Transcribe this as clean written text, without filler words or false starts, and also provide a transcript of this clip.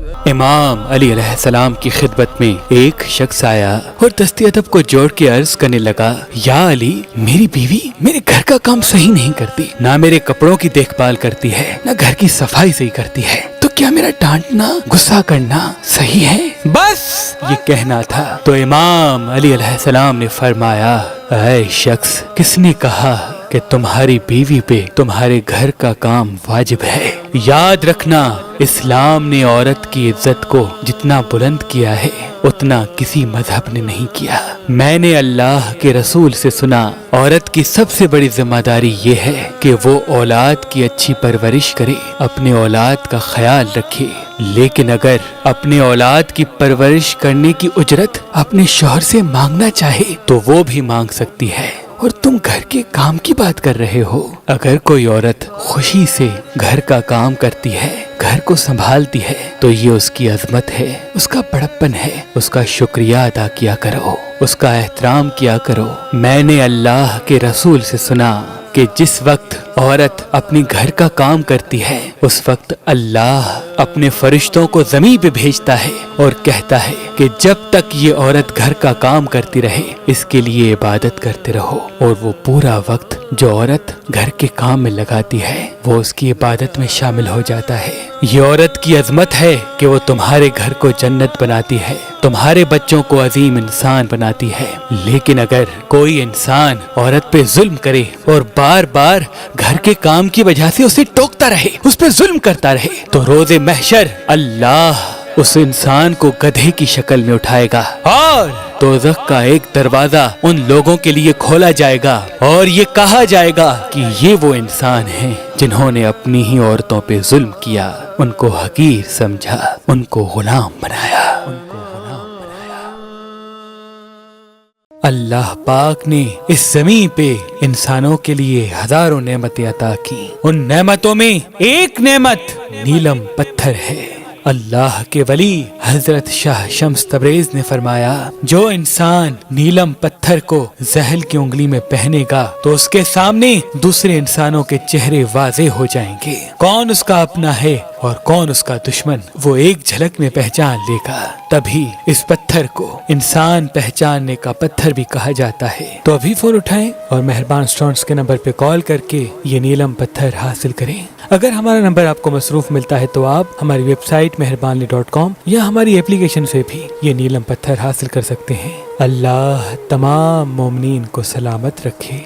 امام علی علیہ السلام کی خدمت میں ایک شخص آیا اور دستی ادب کو جوڑ کے عرض کرنے لگا، یا علی، میری بیوی میرے گھر کا کام صحیح نہیں کرتی، نہ میرے کپڑوں کی دیکھ بھال کرتی ہے، نہ گھر کی صفائی صحیح کرتی ہے، تو کیا میرا ڈانٹنا، غصہ کرنا صحیح ہے؟ بس یہ کہنا تھا تو امام علی علیہ السلام نے فرمایا، اے شخص، کس نے کہا کہ تمہاری بیوی پہ تمہارے گھر کا کام واجب ہے؟ یاد رکھنا، اسلام نے عورت کی عزت کو جتنا بلند کیا ہے اتنا کسی مذہب نے نہیں کیا۔ میں نے اللہ کے رسول سے سنا، عورت کی سب سے بڑی ذمہ داری یہ ہے کہ وہ اولاد کی اچھی پرورش کرے، اپنے اولاد کا خیال رکھے، لیکن اگر اپنے اولاد کی پرورش کرنے کی اجرت اپنے شوہر سے مانگنا چاہے تو وہ بھی مانگ سکتی ہے، اور تم گھر کے کام کی بات کر رہے ہو۔ اگر کوئی عورت خوشی سے گھر کا کام کرتی ہے، گھر کو سنبھالتی ہے، تو یہ اس کی عظمت ہے، اس کا بڑپن ہے، اس کا شکریہ ادا کیا کرو، اس کا احترام کیا کرو۔ میں نے اللہ کے رسول سے سنا کہ جس وقت عورت اپنی گھر کا کام کرتی ہے اس وقت اللہ اپنے فرشتوں کو زمین پہ بھیجتا ہے اور کہتا ہے کہ جب تک یہ عورت گھر کا کام کرتی رہے اس کے لیے عبادت کرتے رہو، اور وہ پورا وقت جو عورت گھر کے کام میں لگاتی ہے وہ اس کی عبادت میں شامل ہو جاتا ہے۔ یہ عورت کی عظمت ہے کہ وہ تمہارے گھر کو جنت بناتی ہے، تمہارے بچوں کو عظیم انسان بناتی ہے۔ لیکن اگر کوئی انسان عورت پہ ظلم کرے اور بار بار گھر کے کام کی وجہ سے اسے ٹوکتا رہے، اس پہ ظلم کرتا رہے، تو روز محشر اللہ اس انسان کو گدھے کی شکل میں اٹھائے گا اور دوزخ کا ایک دروازہ ان لوگوں کے لیے کھولا جائے گا، اور یہ کہا جائے گا کہ یہ وہ انسان ہیں جنہوں نے اپنی ہی عورتوں پہ ظلم کیا، ان کو حقیر سمجھا، ان کو غلام بنایا۔ اللہ پاک نے اس زمین پہ انسانوں کے لیے ہزاروں نعمتیں عطا کی، ان نعمتوں میں ایک نعمت نیلم پتھر ہے۔ اللہ کے ولی حضرت شاہ شمس تبریز نے فرمایا، جو انسان نیلم پتھر کو زحل کی انگلی میں پہنے گا تو اس کے سامنے دوسرے انسانوں کے چہرے واضح ہو جائیں گے، کون اس کا اپنا ہے اور کون اس کا دشمن وہ ایک جھلک میں پہچان لے گا۔ تبھی اس پتھر کو انسان پہچاننے کا پتھر بھی کہا جاتا ہے۔ تو ابھی فون اٹھائیں اور مہربان اسٹونز کے نمبر پہ کال کر کے یہ نیلم پتھر حاصل کریں۔ اگر ہمارا نمبر آپ کو مصروف ملتا ہے تو آپ ہماری ویب سائٹ مہربانی.com یا ہماری اپلیکیشن سے بھی یہ نیلم پتھر حاصل کر سکتے ہیں۔ اللہ تمام مومنین کو سلامت رکھے۔